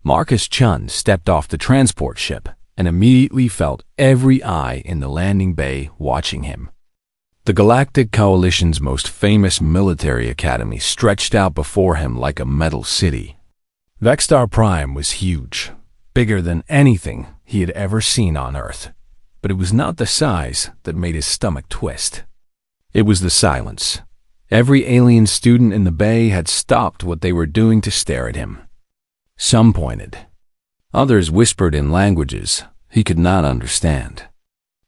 Marcus Chun stepped off the transport ship and immediately felt every eye in the landing bay watching him. The Galactic Coalition's most famous military academy stretched out before him like a metal city. Vextar Prime was huge, bigger than anything he had ever seen on Earth. But it was not the size that made his stomach twist. It was the silence. Every alien student in the bay had stopped what they were doing to stare at him. Some pointed. Others whispered in languages he could not understand.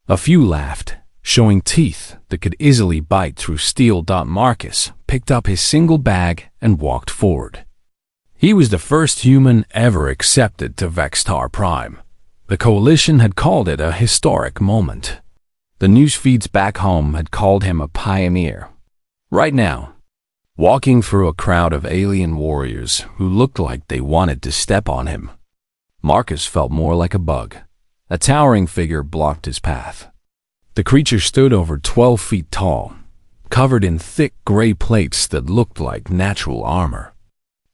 A few laughed, showing teeth that could easily bite through steel. Marcus picked up his single bag and walked forward. He was the first human ever accepted to Vextar Prime. The Coalition had called it a historic moment. The news feeds back home had called him a pioneer. Right now, walking through a crowd of alien warriors who looked like they wanted to step on him, Marcus felt more like a bug. A towering figure blocked his path. The creature stood over 12 feet tall, covered in thick gray plates that looked like natural armor.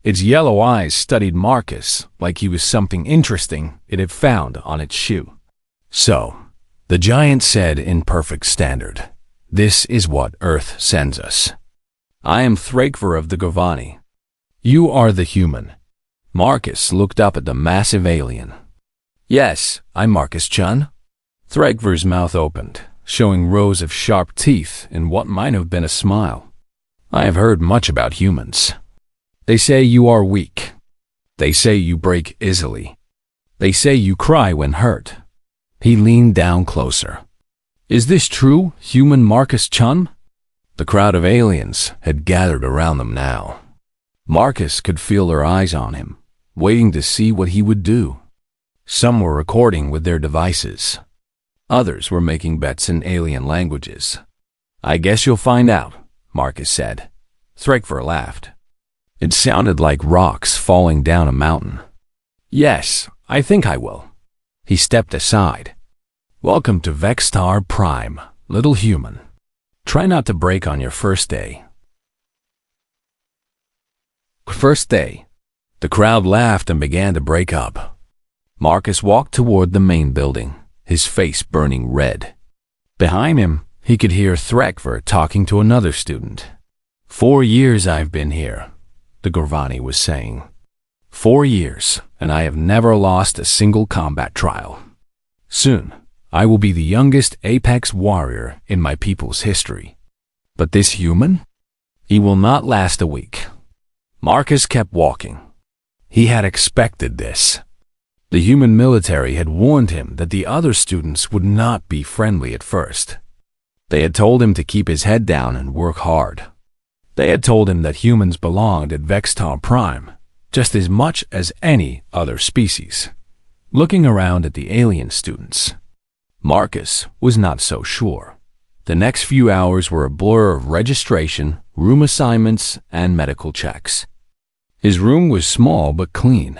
Its yellow eyes studied Marcus like he was something interesting it had found on its shoe. "So," the giant said in perfect standard, "this is what Earth sends us. I am Thrakvar of the Govani. You are the human." Marcus looked up at the massive alien. "Yes, I'm Marcus Chun." Thrakvar's mouth opened, showing rows of sharp teeth in what might have been a smile. "I have heard much about humans. They say you are weak. They say you break easily. They say you cry when hurt." He leaned down closer. "Is this true, human Marcus Chun?" The crowd of aliens had gathered around them now. Marcus could feel their eyes on him, waiting to see what he would do. Some were recording with their devices. Others were making bets in alien languages. "I guess you'll find out," Marcus said. Thrakvar laughed. It sounded like rocks falling down a mountain. "Yes, I think I will." He stepped aside. "Welcome to Vextar Prime, little human. Try not to break on your first day." First day. The crowd laughed and began to break up. Marcus walked toward the main building, his face burning red. Behind him, he could hear Thrakvar talking to another student. "4 years I've been here," the Gorvani was saying. 4 years, and I have never lost a single combat trial. Soon, I will be the youngest apex warrior in my people's history. But this human? He will not last a week. Marcus kept walking. He had expected this. The human military had warned him that the other students would not be friendly at first. They had told him to keep his head down and work hard. They had told him that humans belonged at Vextar Prime just as much as any other species. Looking around at the alien students, Marcus was not so sure. The next few hours were a blur of registration, room assignments, and medical checks. His room was small but clean.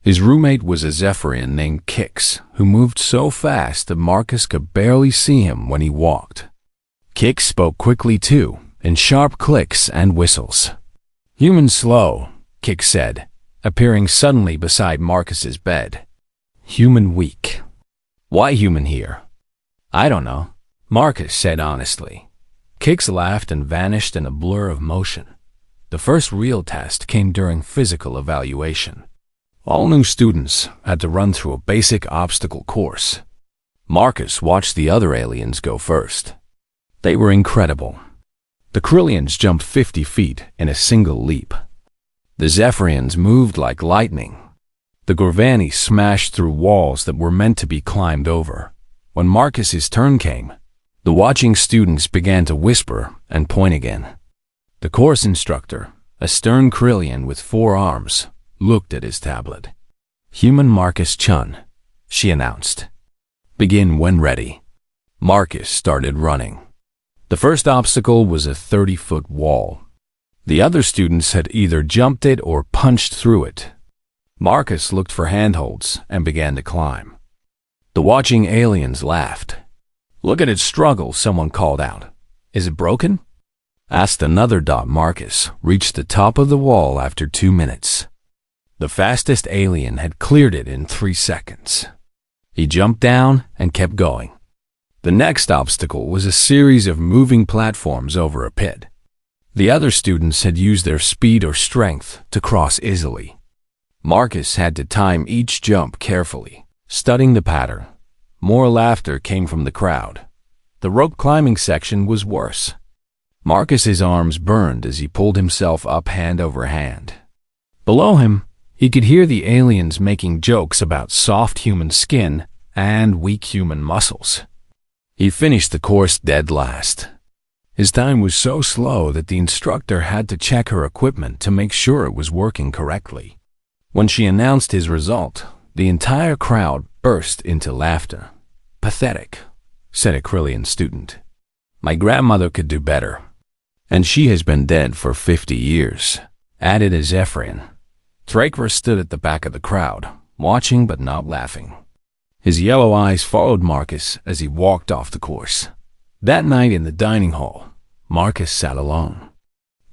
His roommate was a Zephyrian named Kix, who moved so fast that Marcus could barely see him when he walked. Kix spoke quickly too, in sharp clicks and whistles. "Human slow," Kix said, appearing suddenly beside Marcus's bed. "Human weak." "Why human here?" "I don't know," Marcus said honestly. Kix laughed and vanished in a blur of motion. The first real test came during physical evaluation. All new students had to run through a basic obstacle course. Marcus watched the other aliens go first. They were incredible. The Krillians jumped 50 feet in a single leap. The Zephyrians moved like lightning. The Gorvani smashed through walls that were meant to be climbed over. When Marcus's turn came, the watching students began to whisper and point again. The course instructor, a stern Krillian with 4 arms, looked at his tablet. "Human Marcus Chun," she announced. "Begin when ready." Marcus started running. The first obstacle was a 30-foot wall. The other students had either jumped it or punched through it. Marcus looked for handholds and began to climb. The watching aliens laughed. "Look at it struggle," someone called out. "Is it broken?" Asked another. Marcus reached the top of the wall after 2 minutes. The fastest alien had cleared it in 3 seconds. He jumped down and kept going. The next obstacle was a series of moving platforms over a pit. The other students had used their speed or strength to cross easily. Marcus had to time each jump carefully, studying the pattern. More laughter came from the crowd. The rope climbing section was worse. Marcus's arms burned as he pulled himself up hand over hand. Below him, he could hear the aliens making jokes about soft human skin and weak human muscles. He finished the course dead last. His time was so slow that the instructor had to check her equipment to make sure it was working correctly. When she announced his result, the entire crowd burst into laughter. "Pathetic," said a Krillian student. "My grandmother could do better. And she has been dead for 50 years, added a Zephyrian. Thrakver stood at the back of the crowd, watching but not laughing. His yellow eyes followed Marcus as he walked off the course. That night in the dining hall, Marcus sat alone.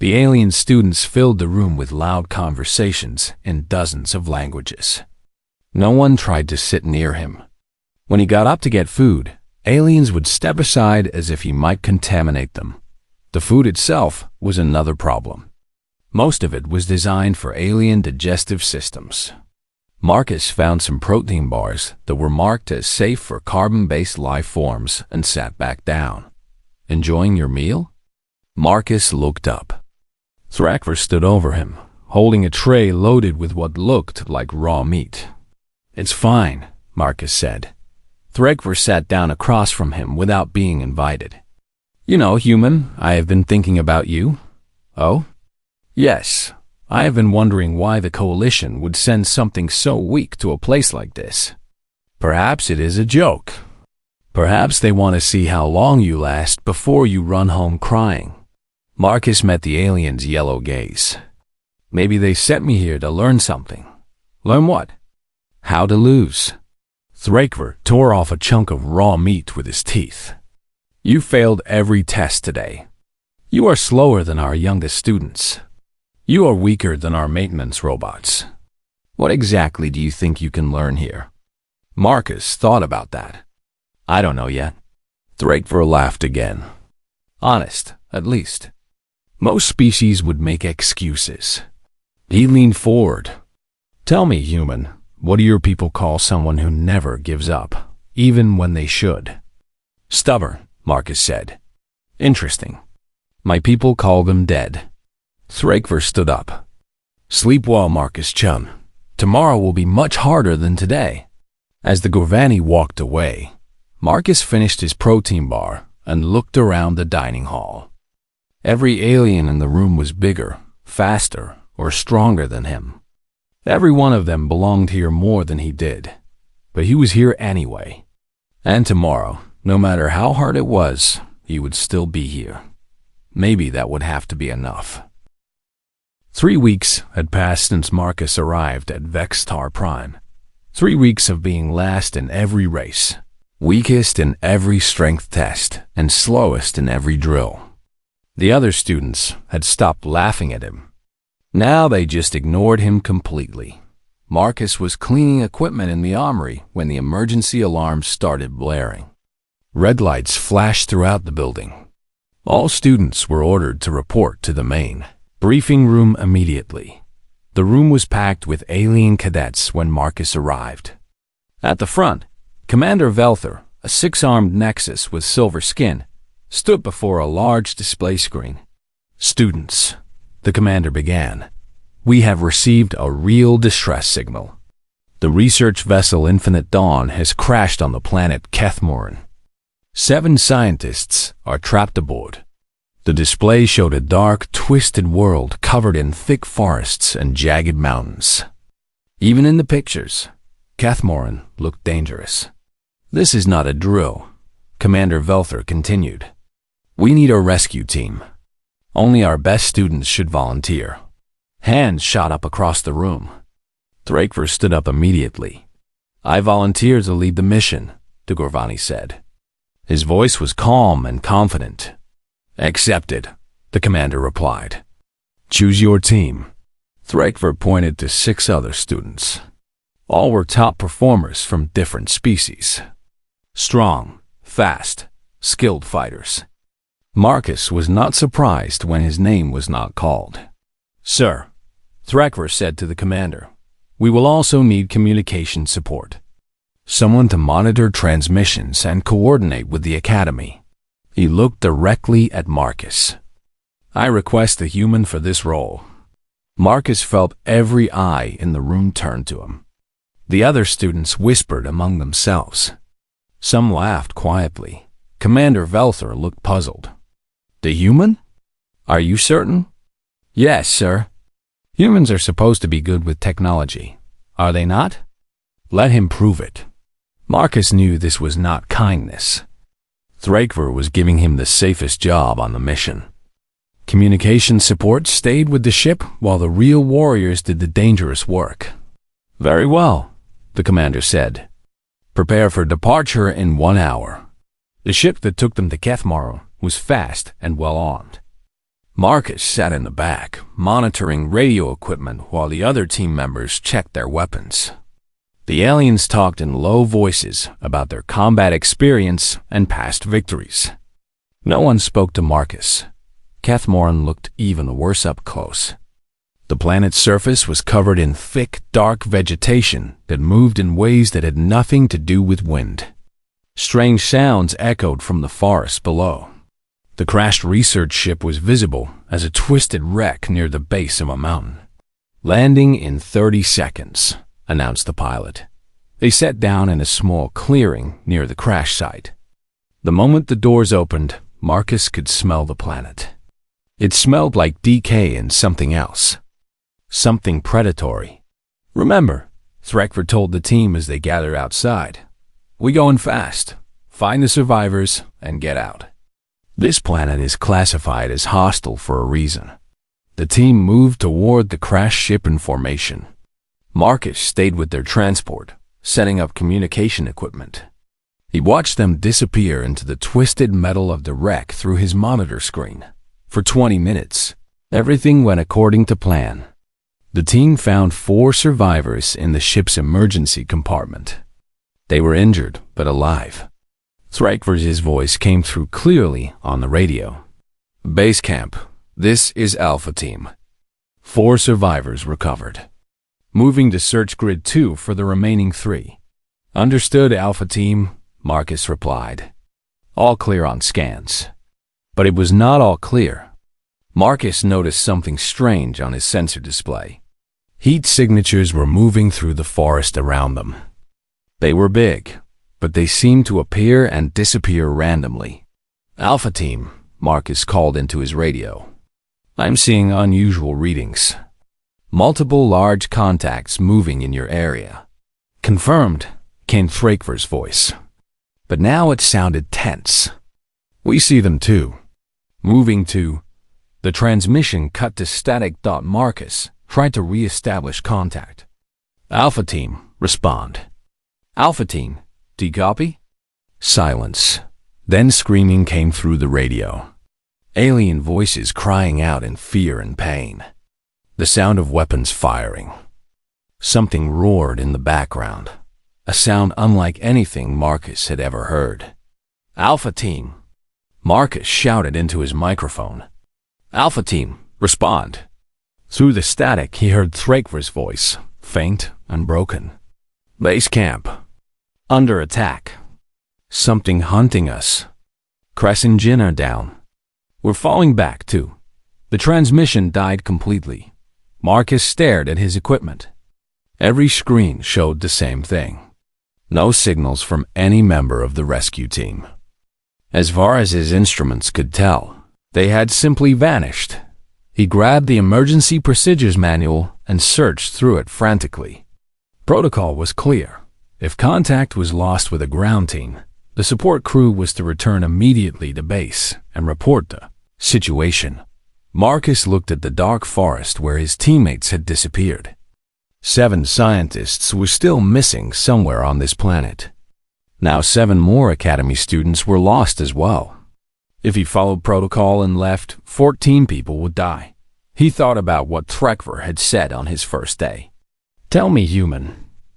The alien students filled the room with loud conversations in dozens of languages. No one tried to sit near him. When he got up to get food, aliens would step aside as if he might contaminate them. The food itself was another problem. Most of it was designed for alien digestive systems. Marcus found some protein bars that were marked as safe for carbon-based life forms and sat back down. "Enjoying your meal?" Marcus looked up. Thrakver stood over him, holding a tray loaded with what looked like raw meat. "It's fine," Marcus said. Thrakver sat down across from him without being invited. "You know, human, I have been thinking about you." "Oh?" "Yes, I have been wondering why the Coalition would send something so weak to a place like this. Perhaps it is a joke. Perhaps they want to see how long you last before you run home crying." Marcus met the alien's yellow gaze. "Maybe they sent me here to learn something." "Learn what?" "How to lose." Thrakver tore off a chunk of raw meat with his teeth. "You failed every test today. You are slower than our youngest students. You are weaker than our maintenance robots. What exactly do you think you can learn here?" Marcus thought about that. "I don't know yet." Thrakver laughed again. "Honest, at least. Most species would make excuses." He leaned forward. "Tell me, human, what do your people call someone who never gives up, even when they should?" "Stubborn," Marcus said. "Interesting. My people call them dead." Thrakver stood up. "Sleep well, Marcus chum. Tomorrow will be much harder than today." As the Gorvani walked away, Marcus finished his protein bar and looked around the dining hall. Every alien in the room was bigger, faster, or stronger than him. Every one of them belonged here more than he did, but he was here anyway. And tomorrow, no matter how hard it was, he would still be here. Maybe that would have to be enough. 3 weeks had passed since Marcus arrived at Vextar Prime. 3 weeks of being last in every race, weakest in every strength test, and slowest in every drill. The other students had stopped laughing at him. Now they just ignored him completely. Marcus was cleaning equipment in the armory when the emergency alarm started blaring. Red lights flashed throughout the building. All students were ordered to report to the main briefing room immediately. The room was packed with alien cadets when Marcus arrived. At the front, Commander Velther, a 6-armed Nexus with silver skin, stood before a large display screen. "Students," the commander began, "we have received a real distress signal. The research vessel Infinite Dawn has crashed on the planet Kethmoran. 7 scientists are trapped aboard." The display showed a dark, twisted world covered in thick forests and jagged mountains. Even in the pictures, Kethmoran looked dangerous. "This is not a drill," Commander Velther continued. "We need a rescue team. Only our best students should volunteer." Hands shot up across the room. Thrakver stood up immediately. "I volunteer to lead the mission," the Gorvani said. His voice was calm and confident. "Accepted," the commander replied. "Choose your team." Thrakver pointed to 6 other students. All were top performers from different species. Strong, fast, skilled fighters. Marcus was not surprised when his name was not called. "Sir," Thrakver said to the commander, "we will also need communication support. Someone to monitor transmissions and coordinate with the academy." He looked directly at Marcus. "I request a human for this role." Marcus felt every eye in the room turn to him. The other students whispered among themselves. Some laughed quietly. Commander Velthor looked puzzled. "The human? Are you certain?" "Yes, sir. Humans are supposed to be good with technology. Are they not?" "Let him prove it." Marcus knew this was not kindness. Thrakver was giving him the safest job on the mission. Communication support stayed with the ship while the real warriors did the dangerous work. "Very well," the commander said. "Prepare for departure in 1 hour." The ship that took them to Kethmar was fast and well armed. Marcus sat in the back, monitoring radio equipment while the other team members checked their weapons. The aliens talked in low voices about their combat experience and past victories. No one spoke to Marcus. Kethmar looked even worse up close. The planet's surface was covered in thick, dark vegetation that moved in ways that had nothing to do with wind. Strange sounds echoed from the forest below. The crashed research ship was visible as a twisted wreck near the base of a mountain. "Landing in 30 seconds, announced the pilot. They sat down in a small clearing near the crash site. The moment the doors opened, Marcus could smell the planet. It smelled like decay and something else. Something predatory. "Remember," Thrakver told the team as they gathered outside, "we going fast. Find the survivors and get out." This planet is classified as hostile for a reason. The team moved toward the crashed ship in formation. Marcus stayed with their transport, setting up communication equipment. He watched them disappear into the twisted metal of the wreck through his monitor screen. For 20 minutes, everything went according to plan. The team found 4 survivors in the ship's emergency compartment. They were injured, but alive. Thrakver's voice came through clearly on the radio. "Base camp, this is Alpha Team. 4 survivors recovered. Moving to search grid 2 for the remaining 3. "Understood, Alpha Team," Marcus replied. "All clear on scans." But it was not all clear. Marcus noticed something strange on his sensor display. Heat signatures were moving through the forest around them. They were big, but they seemed to appear and disappear randomly. "Alpha Team," Marcus called into his radio. "I'm seeing unusual readings. Multiple large contacts moving in your area." "Confirmed," came Thrakver's voice. But now it sounded tense. "We see them too. Moving to..." The transmission cut to static. Marcus tried to re-establish contact. "Alpha Team, respond." "Alpha Team, do you copy?" Silence. Then screaming came through the radio. Alien voices crying out in fear and pain. The sound of weapons firing. Something roared in the background, a sound unlike anything Marcus had ever heard. "Alpha Team," Marcus shouted into his microphone. "Alpha Team, respond." Through the static, he heard Thrakver's voice, faint and broken. "Base camp. Under attack. Something hunting us. Crescent Jinn are down. We're falling back, too." The transmission died completely. Marcus stared at his equipment. Every screen showed the same thing. No signals from any member of the rescue team. As far as his instruments could tell, they had simply vanished. He grabbed the emergency procedures manual and searched through it frantically. Protocol was clear. If contact was lost with a ground team, the support crew was to return immediately to base and report the situation. Marcus looked at the dark forest where his teammates had disappeared. 7 scientists were still missing somewhere on this planet. Now 7 more Academy students were lost as well. If he followed protocol and left, 14 people would die. He thought about what Trekver had said on his first day. "Tell me, human,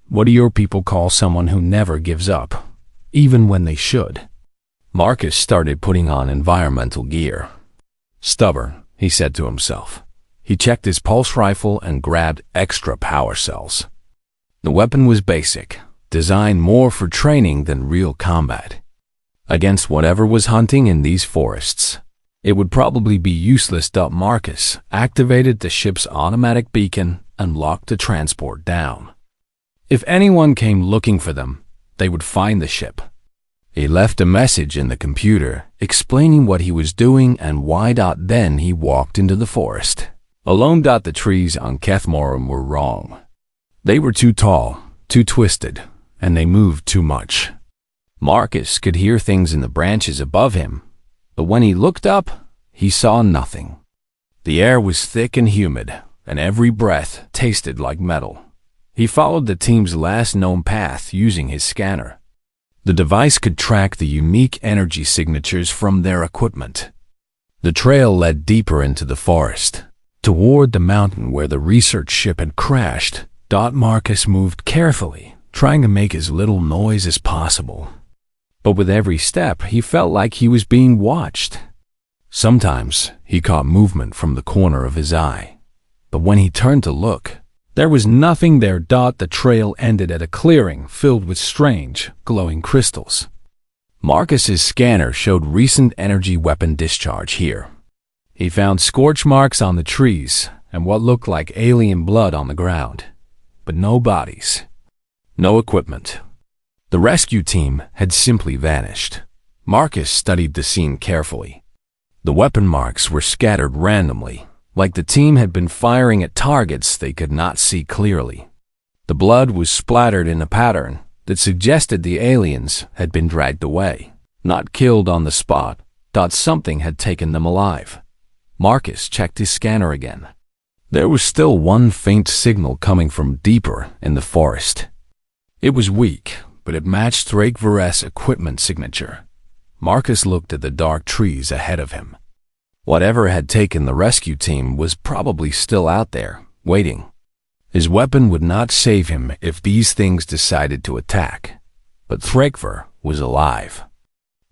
what do your people call someone who never gives up, even when they should?" Marcus started putting on environmental gear. "Stubborn," he said to himself. He checked his pulse rifle and grabbed extra power cells. The weapon was basic, designed more for training than real combat. Against whatever was hunting in these forests, it would probably be useless. Marcus activated the ship's automatic beacon and locked the transport down. If anyone came looking for them, they would find the ship. He left a message in the computer explaining what he was doing and why. Then he walked into the forest. Alone. The trees on Kethmorum were wrong. They were too tall, too twisted, and they moved too much. Marcus could hear things in the branches above him, but when he looked up, he saw nothing. The air was thick and humid, and every breath tasted like metal. He followed the team's last known path using his scanner. The device could track the unique energy signatures from their equipment. The trail led deeper into the forest, toward the mountain where the research ship had crashed. Marcus moved carefully, trying to make as little noise as possible. But with every step, he felt like he was being watched. Sometimes he caught movement from the corner of his eye, but when he turned to look, there was nothing there. The trail ended at a clearing filled with strange, glowing crystals. Marcus's scanner showed recent energy weapon discharge here. He found scorch marks on the trees and what looked like alien blood on the ground, but no bodies, no equipment. The rescue team had simply vanished. Marcus studied the scene carefully. The weapon marks were scattered randomly, like the team had been firing at targets they could not see clearly. The blood was splattered in a pattern that suggested the aliens had been dragged away, not killed on the spot. Something had taken them alive. Marcus checked his scanner again. There was still one faint signal coming from deeper in the forest. It was weak, but it matched Thrakver's equipment signature. Marcus looked at the dark trees ahead of him. Whatever had taken the rescue team was probably still out there, waiting. His weapon would not save him if these things decided to attack, but Thrakver was alive.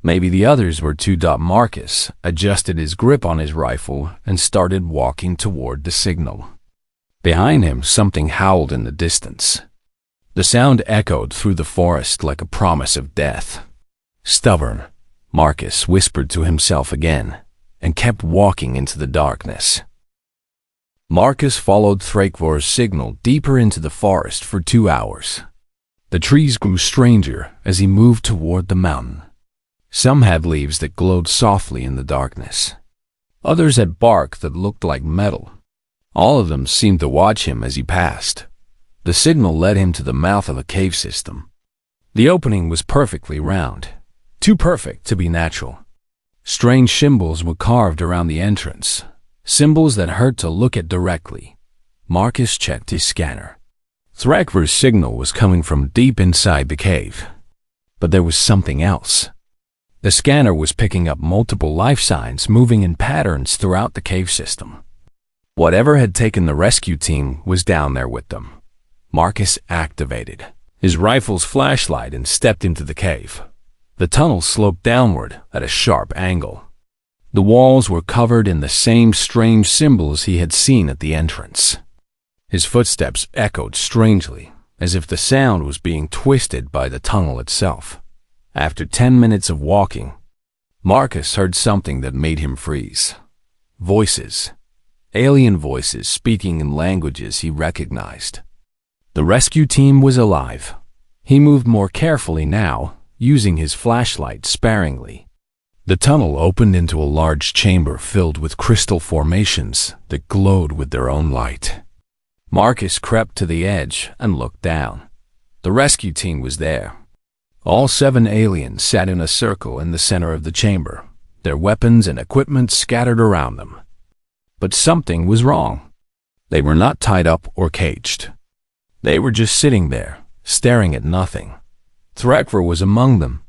Maybe the others were too. Marcus adjusted his grip on his rifle and started walking toward the signal. Behind him, something howled in the distance. The sound echoed through the forest like a promise of death. "Stubborn," Marcus whispered to himself again, and kept walking into the darkness. Marcus followed Thrakver's signal deeper into the forest for 2 hours. The trees grew stranger as he moved toward the mountain. Some had leaves that glowed softly in the darkness. Others had bark that looked like metal. All of them seemed to watch him as he passed. The signal led him to the mouth of a cave system. The opening was perfectly round, too perfect to be natural. Strange symbols were carved around the entrance, symbols that hurt to look at directly. Marcus checked his scanner. Thrakver's signal was coming from deep inside the cave. But there was something else. The scanner was picking up multiple life signs moving in patterns throughout the cave system. Whatever had taken the rescue team was down there with them. Marcus activated his rifle's flashlight and stepped into the cave. The tunnel sloped downward at a sharp angle. The walls were covered in the same strange symbols he had seen at the entrance. His footsteps echoed strangely, as if the sound was being twisted by the tunnel itself. After 10 minutes of walking, Marcus heard something that made him freeze. Voices. Alien voices speaking in languages he recognized. The rescue team was alive. He moved more carefully now, using his flashlight sparingly. The tunnel opened into a large chamber filled with crystal formations that glowed with their own light. Marcus crept to the edge and looked down. The rescue team was there. All 7 aliens sat in a circle in the center of the chamber, their weapons and equipment scattered around them. But something was wrong. They were not tied up or caged. They were just sitting there, staring at nothing. Thrakver was among them,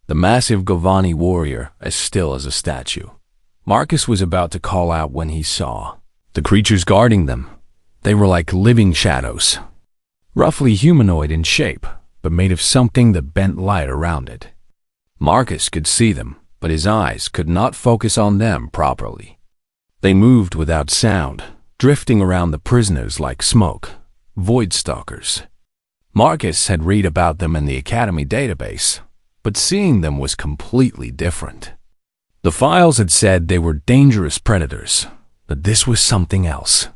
the massive Govani warrior, as still as a statue. Marcus was about to call out when he saw The creatures guarding them, they were like living shadows, roughly humanoid in shape, but made of something that bent light around it. Marcus could see them, but his eyes could not focus on them properly. They moved without sound, drifting around the prisoners like smoke, void stalkers. Marcus had read about them in the Academy database, but seeing them was completely different. The files had said they were dangerous predators, but this was something else.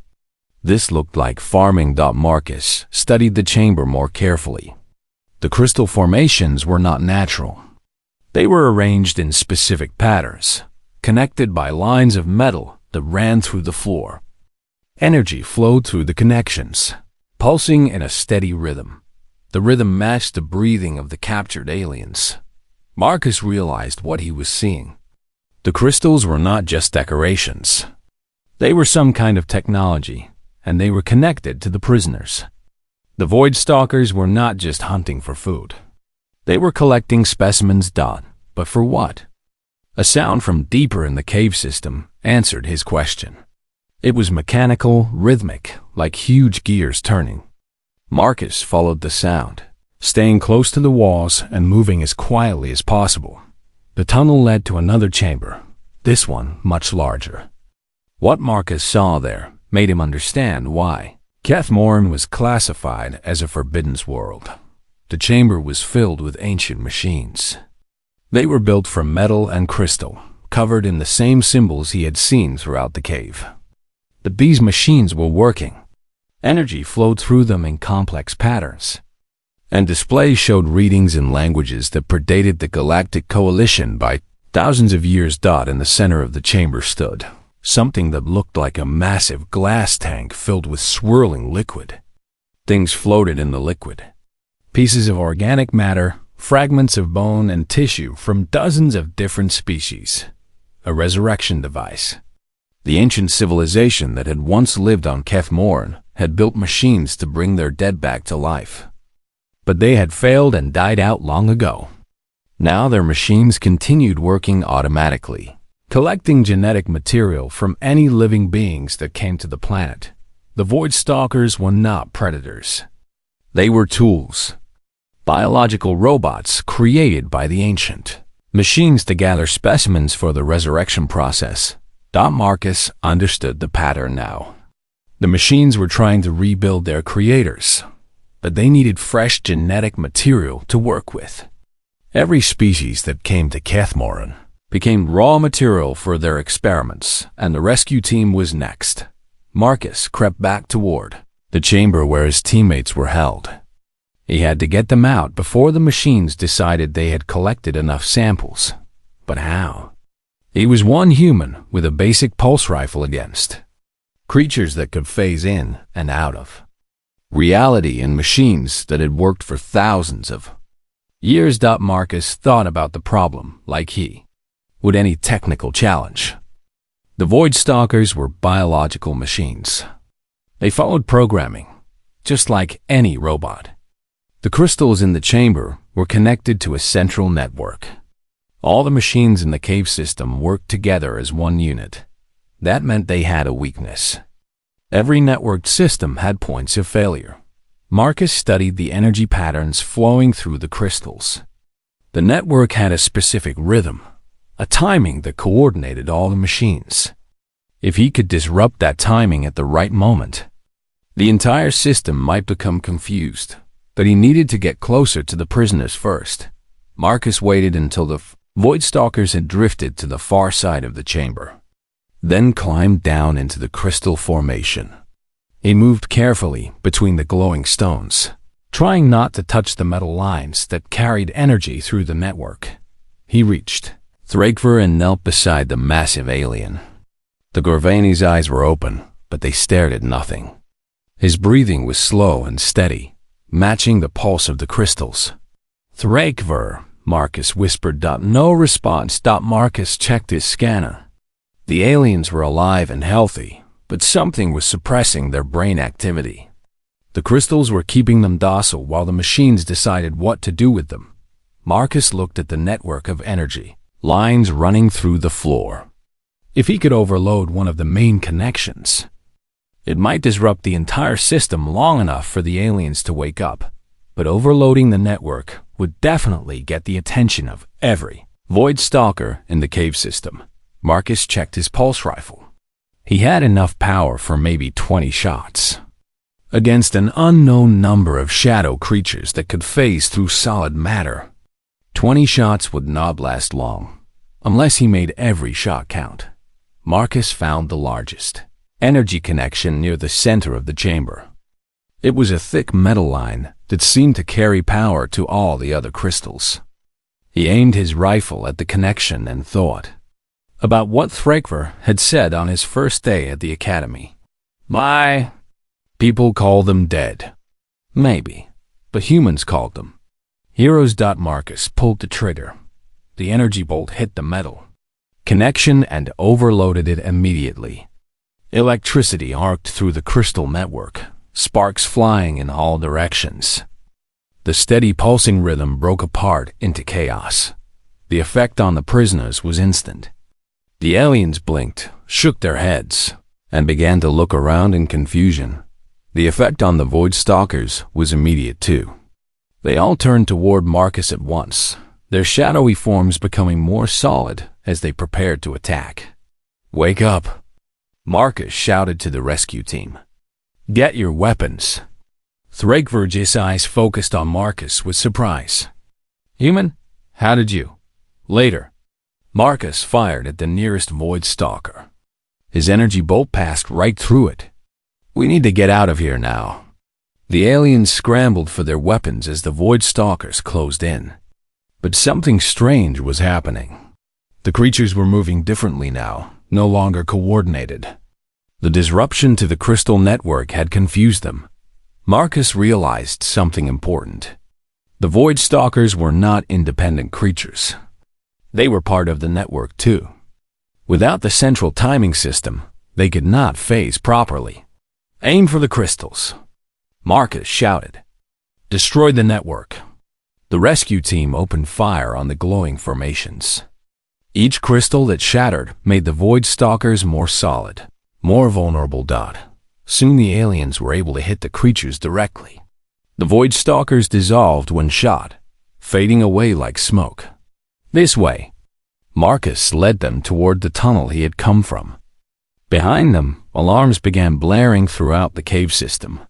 This looked like farming. Marcus studied the chamber more carefully. The crystal formations were not natural. They were arranged in specific patterns, connected by lines of metal that ran through the floor. Energy flowed through the connections, pulsing in a steady rhythm. The rhythm matched the breathing of the captured aliens. Marcus realized what he was seeing. The crystals were not just decorations. They were some kind of technology, and they were connected to the prisoners. The void stalkers were not just hunting for food. They were collecting specimens. But for what? A sound from deeper in the cave system answered his question. It was mechanical, rhythmic, like huge gears turning. Marcus followed the sound, staying close to the walls and moving as quietly as possible. The tunnel led to another chamber, this one much larger. What Marcus saw there made him understand why Kathmorn was classified as a forbidden world. The chamber was filled with ancient machines. They were built from metal and crystal, covered in the same symbols he had seen throughout the cave. But these machines were working. Energy flowed through them in complex patterns, and displays showed readings in languages that predated the Galactic Coalition by thousands of years. In the center of the chamber stood something that looked like a massive glass tank filled with swirling liquid. Things floated in the liquid. Pieces of organic matter, fragments of bone and tissue from dozens of different species. A resurrection device. The ancient civilization that had once lived on Kathmorn had built machines to bring their dead back to life. But they had failed and died out long ago. Now their machines continued working automatically, collecting genetic material from any living beings that came to the planet. The Void Stalkers were not predators. They were tools. Biological robots created by the ancient. Machines to gather specimens for the resurrection process. Marcus understood the pattern now. The machines were trying to rebuild their creators, but they needed fresh genetic material to work with. Every species that came to Kathmorn became raw material for their experiments, and the rescue team was next. Marcus crept back toward the chamber where his teammates were held. He had to get them out before the machines decided they had collected enough samples. But how? He was one human with a basic pulse rifle against creatures that could phase in and out of reality and machines that had worked for thousands of years. Marcus thought about the problem like he would any technical challenge. The Void Stalkers were biological machines. They followed programming, just like any robot. The crystals in the chamber were connected to a central network. All the machines in the cave system worked together as one unit. That meant they had a weakness. Every networked system had points of failure. Marcus studied the energy patterns flowing through the crystals. The network had a specific rhythm, a timing that coordinated all the machines. If he could disrupt that timing at the right moment, the entire system might become confused. But he needed to get closer to the prisoners first. Marcus waited until the Void Stalkers had drifted to the far side of the chamber, then climbed down into the crystal formation. He moved carefully between the glowing stones, trying not to touch the metal lines that carried energy through the network. He reached Thrakvar and knelt beside the massive alien. The Gorvani's eyes were open, but they stared at nothing. His breathing was slow and steady, matching the pulse of the crystals. Thrakvar, Marcus whispered. No response. Marcus checked his scanner. The aliens were alive and healthy, but something was suppressing their brain activity. The crystals were keeping them docile while the machines decided what to do with them. Marcus looked at the network of energy, lines running through the floor. If he could overload one of the main connections, It might disrupt the entire system long enough for the aliens to wake up, but overloading the network would definitely get the attention of every Void Stalker in the cave system. Marcus checked his pulse rifle. He had enough power for maybe 20 shots against an unknown number of shadow creatures that could phase through solid matter. 20 shots would not last long, unless he made every shot count. Marcus found the largest energy connection near the center of the chamber. It was a thick metal line that seemed to carry power to all the other crystals. He aimed his rifle at the connection and thought about what Thrakvar had said on his first day at the academy. My people call them dead. Maybe, but humans called them heroes. Marcus pulled the trigger. The energy bolt hit the metal connection and overloaded it immediately. Electricity arced through the crystal network, sparks flying in all directions. The steady pulsing rhythm broke apart into chaos. The effect on the prisoners was instant. The aliens blinked, shook their heads, and began to look around in confusion. The effect on the Void Stalkers was immediate too. They all turned toward Marcus at once, their shadowy forms becoming more solid as they prepared to attack. "Wake up!" Marcus shouted to the rescue team. "Get your weapons." Thrakvar's eyes focused on Marcus with surprise. "Human? How did you?" Later, Marcus fired at the nearest Void Stalker. His energy bolt passed right through it. "We need to get out of here now." The aliens scrambled for their weapons as the Void Stalkers closed in. But something strange was happening. The creatures were moving differently now, no longer coordinated. The disruption to the crystal network had confused them. Marcus realized something important. The Void Stalkers were not independent creatures. They were part of the network too. Without the central timing system, they could not phase properly. "Aim for the crystals," Marcus shouted. "Destroy the network." The rescue team opened fire on the glowing formations. Each crystal that shattered made the Void Stalkers more solid, more vulnerable. Soon the aliens were able to hit the creatures directly. The Void Stalkers dissolved when shot, fading away like smoke. "This way." Marcus led them toward the tunnel he had come from. Behind them, alarms began blaring throughout the cave system.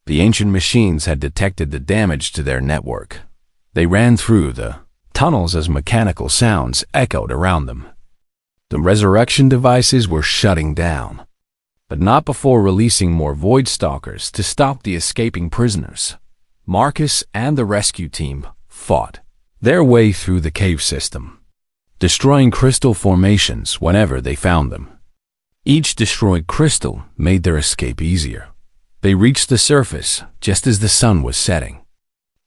The ancient machines had detected the damage to their network. They ran through the tunnels as mechanical sounds echoed around them. The resurrection devices were shutting down, but not before releasing more Void Stalkers to stop the escaping prisoners. Marcus and the rescue team fought their way through the cave system, destroying crystal formations whenever they found them. Each destroyed crystal made their escape easier. They reached the surface just as the sun was setting.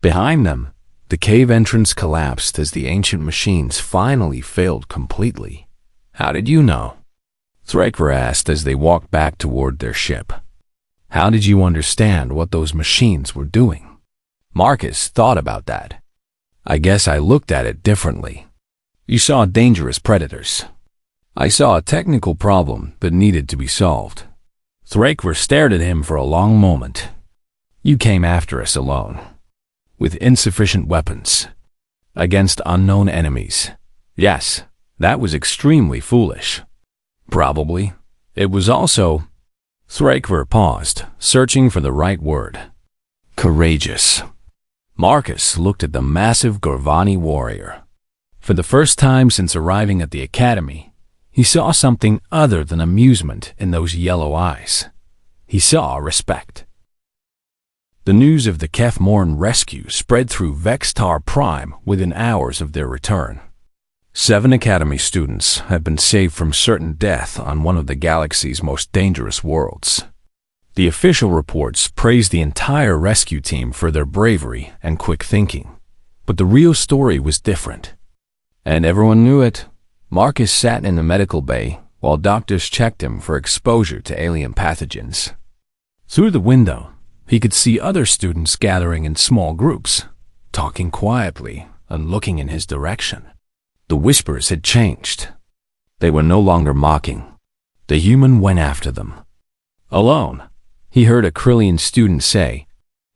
Behind them, the cave entrance collapsed as the ancient machines finally failed completely. "How did you know?" Thrakvar asked as they walked back toward their ship. "How did you understand what those machines were doing?" Marcus thought about that. "I guess I looked at it differently. You saw dangerous predators. I saw a technical problem that needed to be solved." Thrakvar stared at him for a long moment. "You came after us alone, with insufficient weapons, against unknown enemies. Yes, that was extremely foolish. Probably. It was also—" Thrakvar paused, searching for the right word. "Courageous." Marcus looked at the massive Gorvani warrior. For the first time since arriving at the academy, he saw something other than amusement in those yellow eyes. He saw respect. The news of the Kefmorn rescue spread through Vextar Prime within hours of their return. 7 Academy students had been saved from certain death on one of the galaxy's most dangerous worlds. The official reports praised the entire rescue team for their bravery and quick thinking, but the real story was different. And everyone knew it. Marcus sat in the medical bay while doctors checked him for exposure to alien pathogens. Through the window, he could see other students gathering in small groups, talking quietly and looking in his direction. The whispers had changed. They were no longer mocking. The human went after them. Alone, he heard a Krillian student say,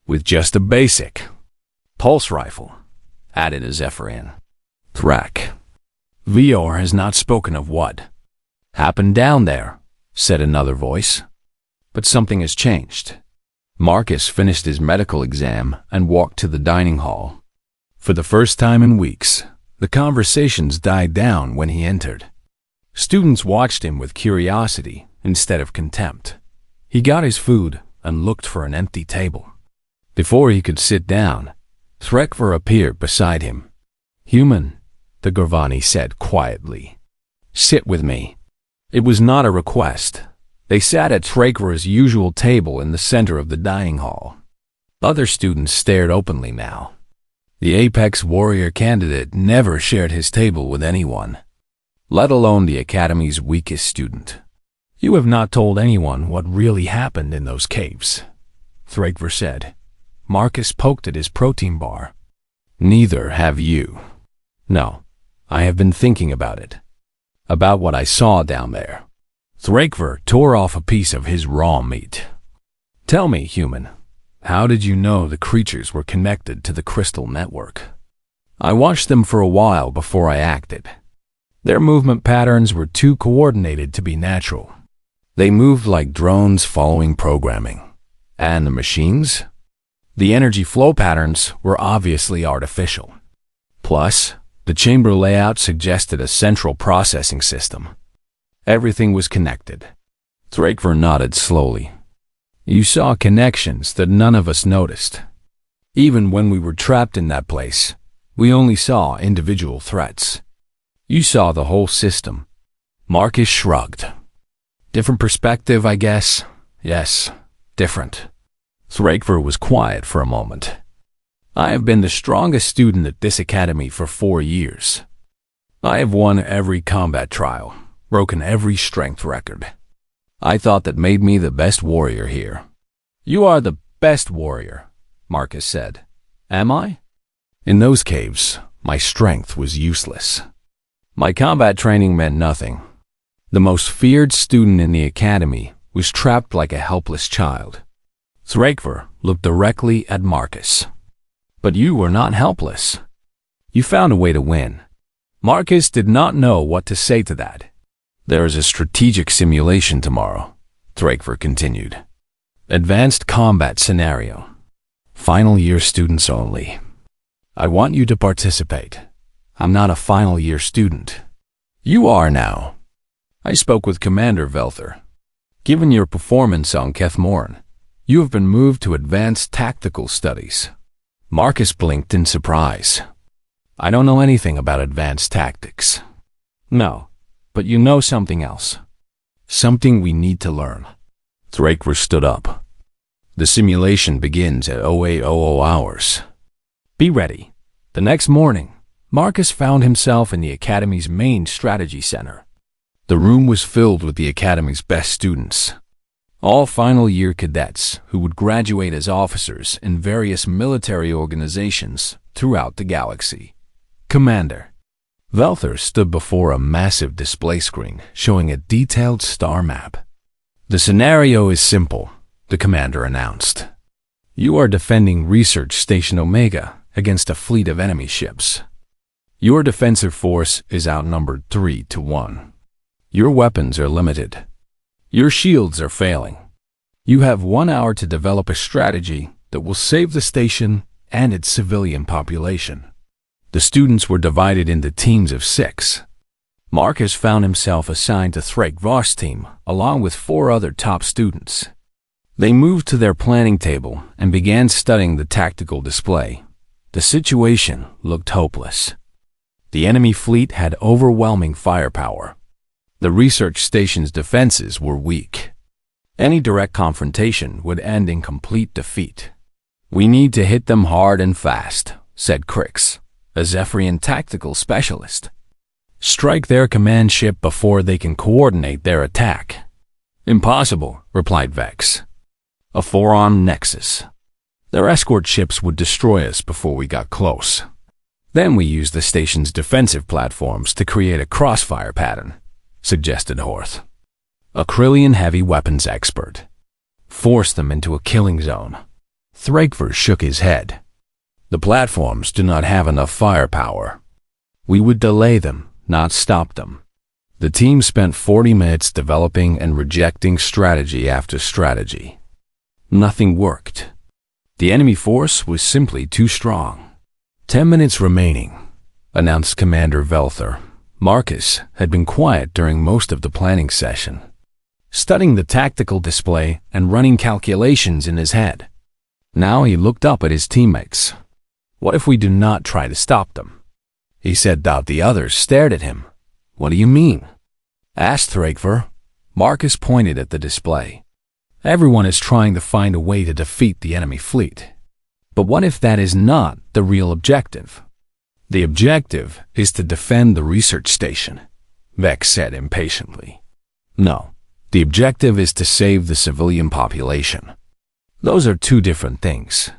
with just a basic pulse rifle, added a Zephyrian. Thrak. Vior has not spoken of what happened down there, said another voice. But something has changed. Marcus finished his medical exam and walked to the dining hall. For the first time in weeks, the conversations died down when he entered. Students watched him with curiosity instead of contempt. He got his food and looked for an empty table. Before he could sit down, Threkvar appeared beside him. Human, the Gorvani said quietly. Sit with me. It was not a request. They sat at Threkvar's usual table in the center of the dining hall. Other students stared openly now. The Apex Warrior candidate never shared his table with anyone, let alone the Academy's weakest student. You have not told anyone what really happened in those caves, Threkvar said. Marcus poked at his protein bar. Neither have you. No, I have been thinking about it. About what I saw down there. Threkvar tore off a piece of his raw meat. Tell me, human, how did you know the creatures were connected to the crystal network? I watched them for a while before I acted. Their movement patterns were too coordinated to be natural. They moved like drones following programming. And the machines? The energy flow patterns were obviously artificial. Plus, the chamber layout suggested a central processing system. Everything was connected. Threkvar nodded slowly. You saw connections that none of us noticed. Even when we were trapped in that place, we only saw individual threats. You saw the whole system. Marcus shrugged. Different perspective, I guess. Yes, different. Threkvar was quiet for a moment. I have been the strongest student at this academy for 4 years. I have won every combat trial, broken every strength record. I thought that made me the best warrior here. You are the best warrior, Marcus said. Am I? In those caves, my strength was useless. My combat training meant nothing. The most feared student in the academy was trapped like a helpless child. Threkvar looked directly at Marcus. But you were not helpless. You found a way to win. Marcus did not know what to say to that. There is a strategic simulation tomorrow, Threkvar continued. Advanced combat scenario. Final year students only. I want you to participate. I'm not a final year student. You are now. I spoke with Commander Velther. Given your performance on Kethmorn, you have been moved to advanced tactical studies. Marcus blinked in surprise. I don't know anything about advanced tactics. No, but you know something else. Something we need to learn. Threkvar stood up. The simulation begins at 0800 hours. Be ready. The next morning, Marcus found himself in the Academy's main strategy center. The room was filled with the Academy's best students. All final year cadets who would graduate as officers in various military organizations throughout the galaxy. Commander. Velther stood before a massive display screen showing a detailed star map. The scenario is simple, the commander announced. You are defending Research Station Omega against a fleet of enemy ships. Your defensive force is outnumbered 3-1. Your weapons are limited. Your shields are failing. You have 1 hour to develop a strategy that will save the station and its civilian population. The students were divided into teams of 6. Marcus found himself assigned to Threkvar's team along with 4 other top students. They moved to their planning table and began studying the tactical display. The situation looked hopeless. The enemy fleet had overwhelming firepower. The research station's defenses were weak. Any direct confrontation would end in complete defeat. We need to hit them hard and fast, said Crix, a Zephyrian tactical specialist. Strike their command ship before they can coordinate their attack. Impossible, replied Vex. A 4-on nexus. Their escort ships would destroy us before we got close. Then we use the station's defensive platforms to create a crossfire pattern, suggested Horth, a Krillian heavy weapons expert. force them into a killing zone. Thrakver shook his head. The platforms do not have enough firepower. We would delay them, not stop them. The team spent 40 minutes developing and rejecting strategy after strategy. Nothing worked. The enemy force was simply too strong. 10 minutes remaining, announced Commander Velther. Marcus had been quiet during most of the planning session, studying the tactical display and running calculations in his head. Now he looked up at his teammates. What if we do not try to stop them? He said that. The others stared at him. What do you mean? Asked Thrakver. Marcus pointed at the display. Everyone is trying to find a way to defeat the enemy fleet. But what if that is not the real objective? The objective is to defend the research station, Vex said impatiently. No, the objective is to save the civilian population. Those are two different things.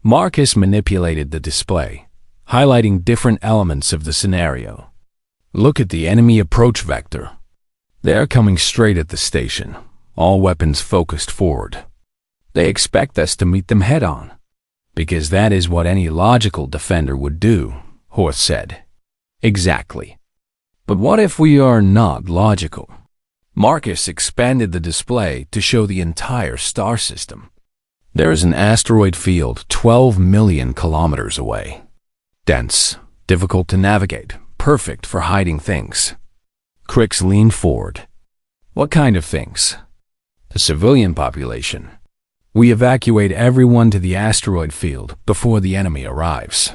Marcus manipulated the display, highlighting different elements of the scenario. Look at the enemy approach vector. They are coming straight at the station, all weapons focused forward. They expect us to meet them head-on, because that is what any logical defender would do, Horth said. Exactly. But what if we are not logical? Marcus expanded the display to show the entire star system. There is an asteroid field 12 million kilometers away. Dense, difficult to navigate, perfect for hiding things. Crix leaned forward. What kind of things? The civilian population. We evacuate everyone to the asteroid field before the enemy arrives.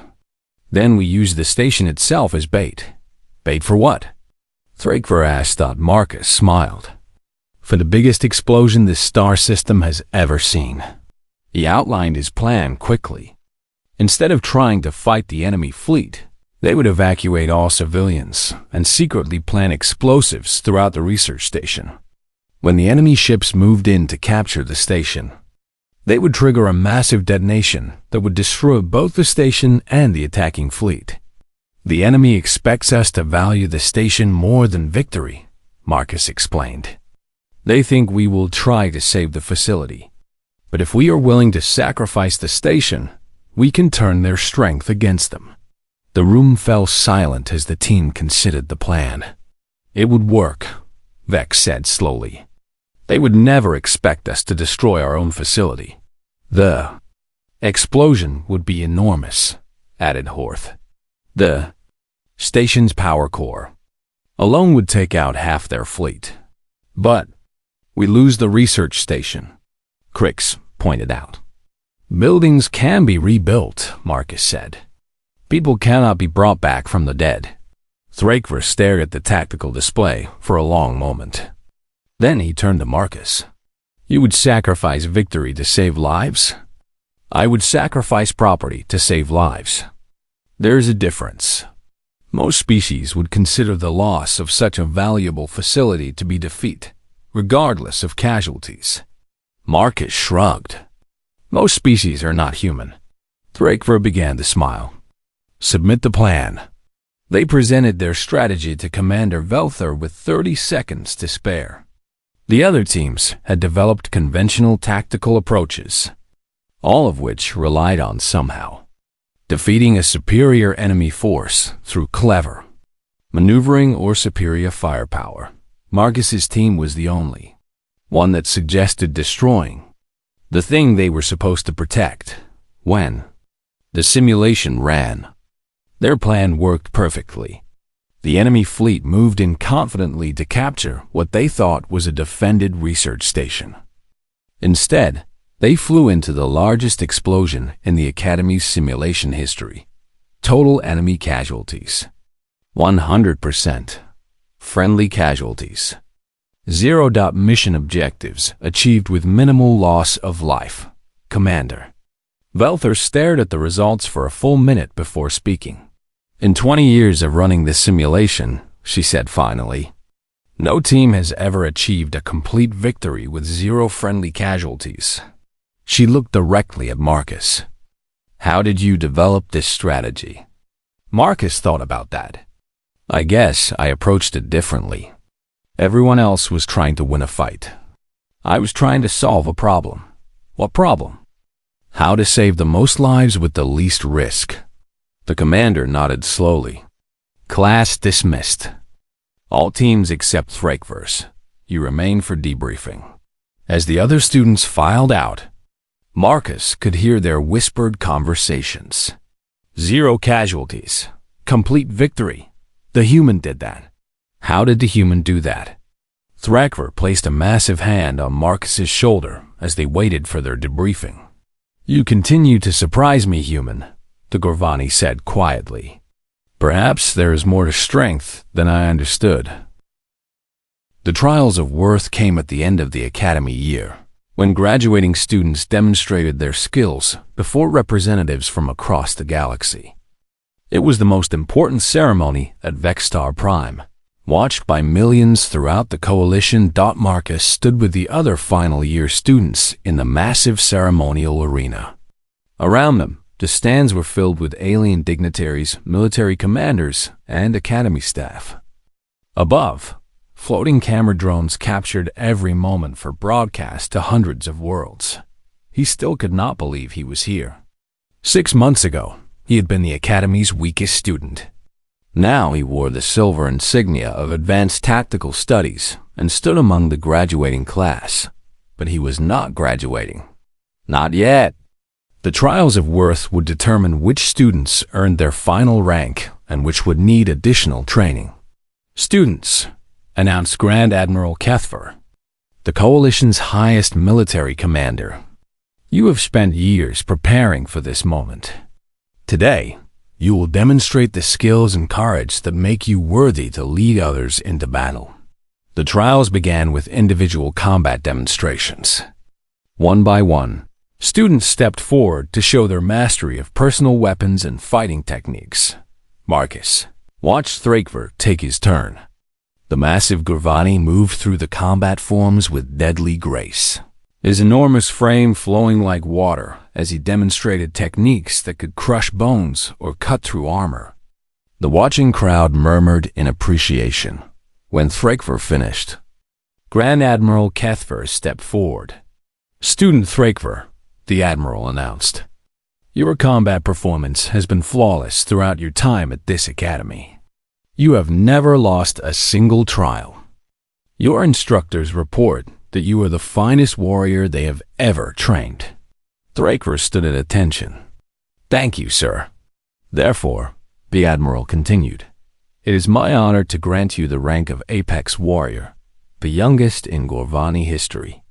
Then we use the station itself as bait. Bait for what? Thrakver asked. Marcus smiled. For the biggest explosion this star system has ever seen. He outlined his plan quickly. Instead of trying to fight the enemy fleet, they would evacuate all civilians and secretly plant explosives throughout the research station. When the enemy ships moved in to capture the station, they would trigger a massive detonation that would destroy both the station and the attacking fleet. The enemy expects us to value the station more than victory, Marcus explained. They think we will try to save the facility. But if we are willing to sacrifice the station, we can turn their strength against them. The room fell silent as the team considered the plan. It would work, Vex said slowly. They would never expect us to destroy our own facility. The explosion would be enormous, added Horth. The station's power core alone would take out half their fleet. But we lose the research station, Crix pointed out. Buildings can be rebuilt, Marcus said. People cannot be brought back from the dead. Thrakver stared at the tactical display for a long moment. Then he turned to Marcus. You would sacrifice victory to save lives? I would sacrifice property to save lives. There is a difference. Most species would consider the loss of such a valuable facility to be defeat, regardless of casualties. Marcus shrugged. Most species are not human. Thrakver began to smile. Submit the plan. They presented their strategy to Commander Velther with 30 seconds to spare. The other teams had developed conventional tactical approaches, all of which relied on somehow defeating a superior enemy force through clever maneuvering or superior firepower. Marcus's team was the only one that suggested destroying the thing they were supposed to protect. When the simulation ran, their plan worked perfectly. The enemy fleet moved in confidently to capture what they thought was a defended research station. Instead, they flew into the largest explosion in the Academy's simulation history. Total enemy casualties: 100%. Friendly casualties: 0. Mission objectives achieved with minimal loss of life. Commander Velther stared at the results for a full minute before speaking. In 20 years of running this simulation, she said finally, no team has ever achieved a complete victory with 0 friendly casualties. She looked directly at Marcus. How did you develop this strategy? Marcus thought about that. I guess I approached it differently. Everyone else was trying to win a fight. I was trying to solve a problem. What problem? How to save the most lives with the least risk. The commander nodded slowly. Class dismissed. All teams except Thrakverse. You remain for debriefing. As the other students filed out, Marcus could hear their whispered conversations. 0 casualties. Complete victory. The human did that. How did the human do that? Thrakver placed a massive hand on Marcus's shoulder as they waited for their debriefing. You continue to surprise me, human, the Gorvani said quietly. Perhaps there is more to strength than I understood. The trials of worth came at the end of the academy year, when graduating students demonstrated their skills before representatives from across the galaxy. It was the most important ceremony at Vextar Prime, watched by millions throughout the coalition. Marcus stood with the other final year students in the massive ceremonial arena. Around them, the stands were filled with alien dignitaries, military commanders, and academy staff. Above, floating camera drones captured every moment for broadcast to hundreds of worlds. He still could not believe he was here. 6 months ago, he had been the academy's weakest student. Now he wore the silver insignia of Advanced Tactical Studies and stood among the graduating class. But he was not graduating. Not yet. The trials of worth would determine which students earned their final rank and which would need additional training. Students, announced Grand Admiral Kethver, the Coalition's highest military commander. You have spent years preparing for this moment. Today, you will demonstrate the skills and courage that make you worthy to lead others into battle. The trials began with individual combat demonstrations. One by one, students stepped forward to show their mastery of personal weapons and fighting techniques. Marcus watched Thrakver take his turn. The massive Gurvani moved through the combat forms with deadly grace, his enormous frame flowing like water as he demonstrated techniques that could crush bones or cut through armor. The watching crowd murmured in appreciation. When Thrakver finished, Grand Admiral Kethver stepped forward. Student Thrakver, the Admiral announced, your combat performance has been flawless throughout your time at this academy. You have never lost a single trial. Your instructors report that you are the finest warrior they have ever trained. Thrakver stood at attention. Thank you, sir. Therefore, the Admiral continued, it is my honor to grant you the rank of Apex Warrior, the youngest in Gorvani history.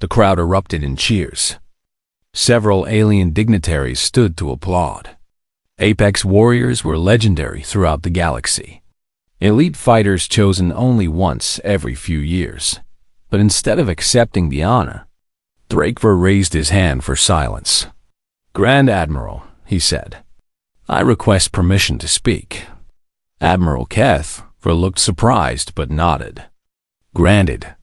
The crowd erupted in cheers. Several alien dignitaries stood to applaud. Apex Warriors were legendary throughout the galaxy. Elite fighters chosen only once every few years. But instead of accepting the honor, Thrakver raised his hand for silence. Grand Admiral, he said, I request permission to speak. Admiral Kethver looked surprised but nodded. Granted.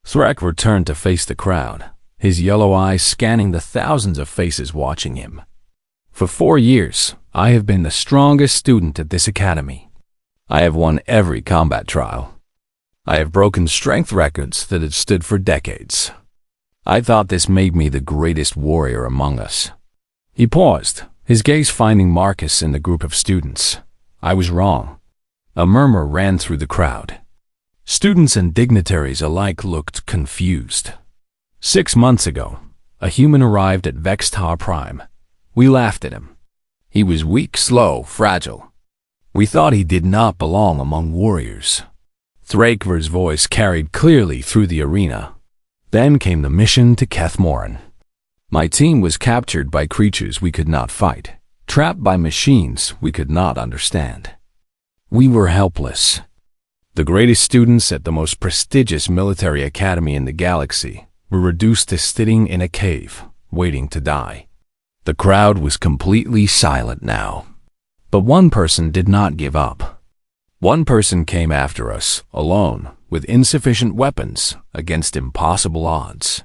Thrakver turned to face the crowd, his yellow eyes scanning the thousands of faces watching him. For 4 years, I have been the strongest student at this academy. I have won every combat trial. I have broken strength records that had stood for decades. I thought this made me the greatest warrior among us. He paused, his gaze finding Marcus in the group of students. I was wrong. A murmur ran through the crowd. Students and dignitaries alike looked confused. 6 months ago, a human arrived at Vextar Prime. We laughed at him. He was weak, slow, fragile. We thought he did not belong among warriors. Thrakver's voice carried clearly through the arena. Then came the mission to Kethmoran. My team was captured by creatures we could not fight, trapped by machines we could not understand. We were helpless. The greatest students at the most prestigious military academy in the galaxy were reduced to sitting in a cave, waiting to die. The crowd was completely silent now. But one person did not give up. One person came after us, alone, with insufficient weapons, against impossible odds.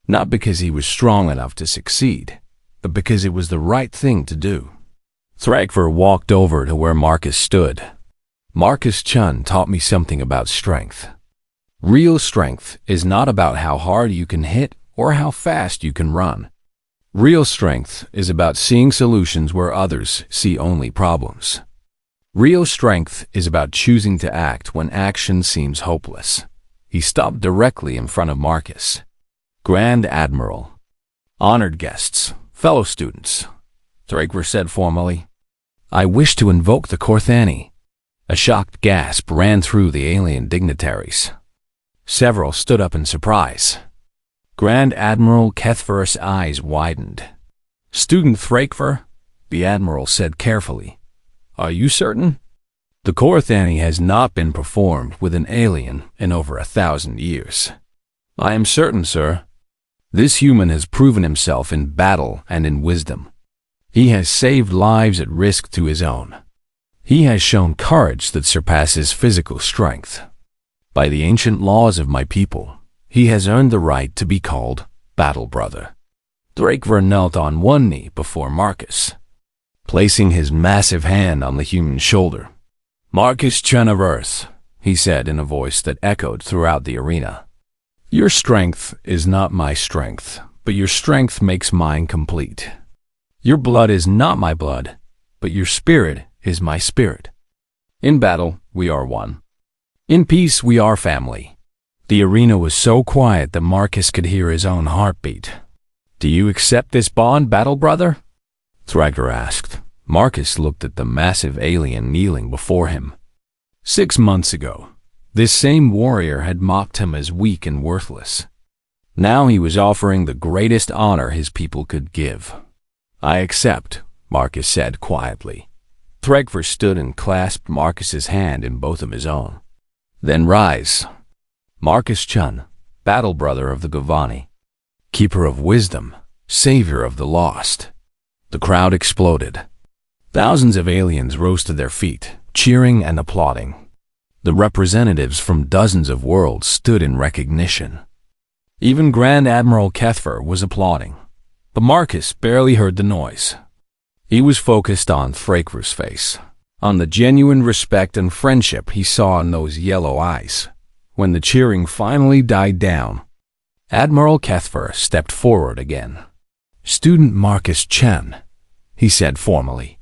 Not because he was strong enough to succeed, but because it was the right thing to do. Thrakver walked over to where Marcus stood. Marcus Chun taught me something about strength. Real strength is not about how hard you can hit or how fast you can run. Real strength is about seeing solutions where others see only problems. Real strength is about choosing to act when action seems hopeless. He stopped directly in front of Marcus. Grand Admiral, honored guests, fellow students, Thrakor said formally, I wish to invoke the Korthani. A shocked gasp ran through the alien dignitaries. Several stood up in surprise. Grand Admiral Kethfer's eyes widened. Student Thrakor, the Admiral said carefully, are you certain? The Korthani has not been performed with an alien in over 1,000 years. I am certain, sir. This human has proven himself in battle and in wisdom. He has saved lives at risk to his own. He has shown courage that surpasses physical strength. By the ancient laws of my people, he has earned the right to be called Battle Brother. Thrakor knelt on one knee before Marcus, placing his massive hand on the human's shoulder. Marcus Chen of Earth, he said in a voice that echoed throughout the arena. Your strength is not my strength, but your strength makes mine complete. Your blood is not my blood, but your spirit is my spirit. In battle, we are one. In peace, we are family. The arena was so quiet that Marcus could hear his own heartbeat. Do you accept this bond, Battle Brother? Thrakor asked. Marcus looked at the massive alien kneeling before him. 6 months ago, this same warrior had mocked him as weak and worthless. Now he was offering the greatest honor his people could give. I accept, Marcus said quietly. Thrakor stood and clasped Marcus's hand in both of his own. Then rise. Marcus Chun, Battle Brother of the Govani, Keeper of Wisdom, Savior of the Lost. The crowd exploded. Thousands of aliens rose to their feet, cheering and applauding. The representatives from dozens of worlds stood in recognition. Even Grand Admiral Kethfer was applauding, but Marcus barely heard the noise. He was focused on Thrakor's face, on the genuine respect and friendship he saw in those yellow eyes. When the cheering finally died down, Admiral Kethfer stepped forward again. Student Marcus Chen, he said formally,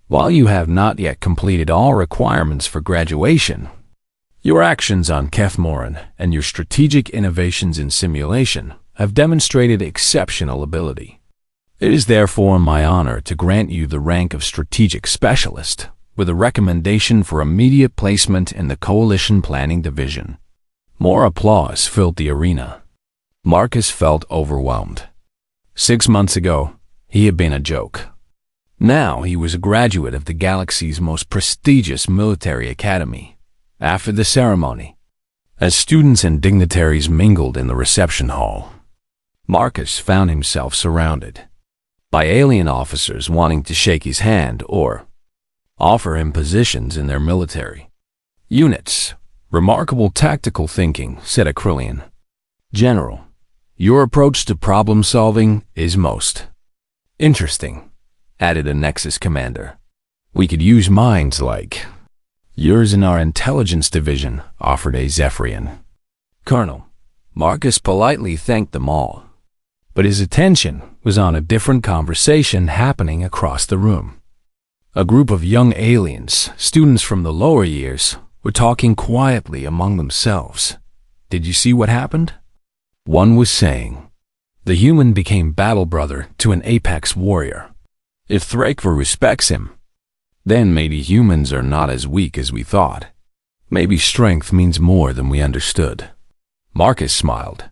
while you have not yet completed all requirements for graduation, your actions on Kethmoran and your strategic innovations in simulation have demonstrated exceptional ability. It is therefore my honor to grant you the rank of Strategic Specialist with a recommendation for immediate placement in the Coalition Planning Division. More applause filled the arena. Marcus felt overwhelmed. 6 months ago, he had been a joke. Now he was a graduate of the galaxy's most prestigious military academy. After the ceremony, as students and dignitaries mingled in the reception hall, Marcus found himself surrounded by alien officers wanting to shake his hand or offer him positions in their military units. Remarkable tactical thinking, said Acrylian. General, your approach to problem-solving is most interesting, added a Nexus commander. We could use minds like yours in our intelligence division, offered a Zephyrian. Colonel, Marcus politely thanked them all, but his attention was on a different conversation happening across the room. A group of young aliens, students from the lower years, were talking quietly among themselves. Did you see what happened? One was saying, the human became battle brother to an apex warrior. If Thrakor respects him, then maybe humans are not as weak as we thought. Maybe strength means more than we understood. Marcus smiled.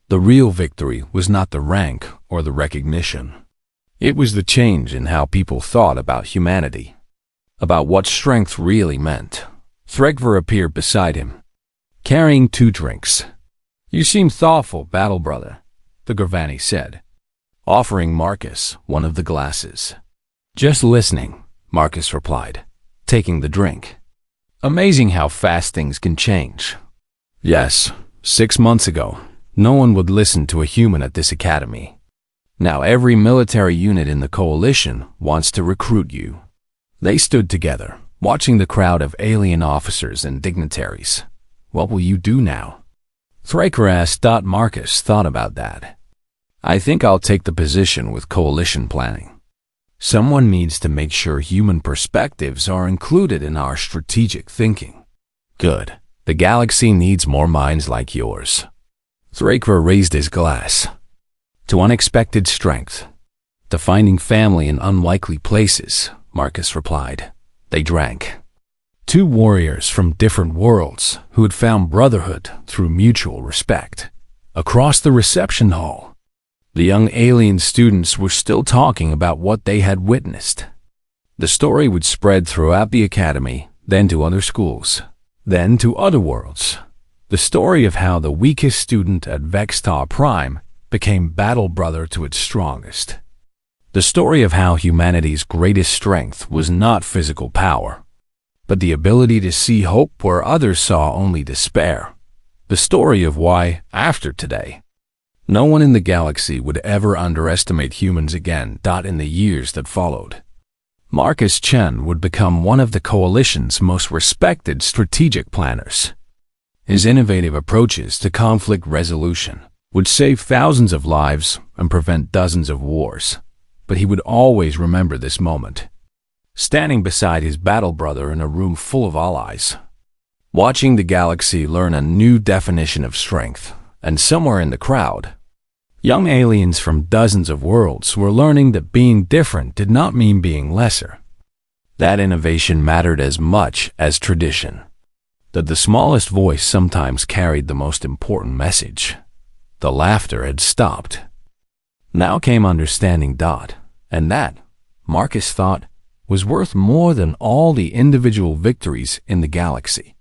The real victory was not the rank or the recognition. It was the change in how people thought about humanity, about what strength really meant. Thrakor appeared beside him, carrying 2 drinks. You seem thoughtful, Battle Brother, the Govani said, offering Marcus one of the glasses. Just listening, Marcus replied, taking the drink. Amazing how fast things can change. Yes, 6 months ago, no one would listen to a human at this academy. Now every military unit in the coalition wants to recruit you. They stood together, watching the crowd of alien officers and dignitaries. What will you do now? Thraker asked. Marcus thought about that. I think I'll take the position with coalition planning. Someone needs to make sure human perspectives are included in our strategic thinking. Good. The galaxy needs more minds like yours. Thraker raised his glass. To unexpected strength. To finding family in unlikely places, Marcus replied. They drank. Two warriors from different worlds who had found brotherhood through mutual respect. Across the reception hall, the young alien students were still talking about what they had witnessed. The story would spread throughout the academy, then to other schools, then to other worlds. The story of how the weakest student at Vextar Prime became battle brother to its strongest. The story of how humanity's greatest strength was not physical power, but the ability to see hope where others saw only despair. The story of why, after today, no one in the galaxy would ever underestimate humans again. In the years that followed, Marcus Chen would become one of the coalition's most respected strategic planners. His innovative approaches to conflict resolution would save thousands of lives and prevent dozens of wars. But he would always remember this moment, standing beside his battle brother in a room full of allies, watching the galaxy learn a new definition of strength. And somewhere in the crowd, young aliens from dozens of worlds were learning that being different did not mean being lesser. That innovation mattered as much as tradition. That the smallest voice sometimes carried the most important message. The laughter had stopped. Now came understanding. And that, Marcus thought, was worth more than all the individual victories in the galaxy.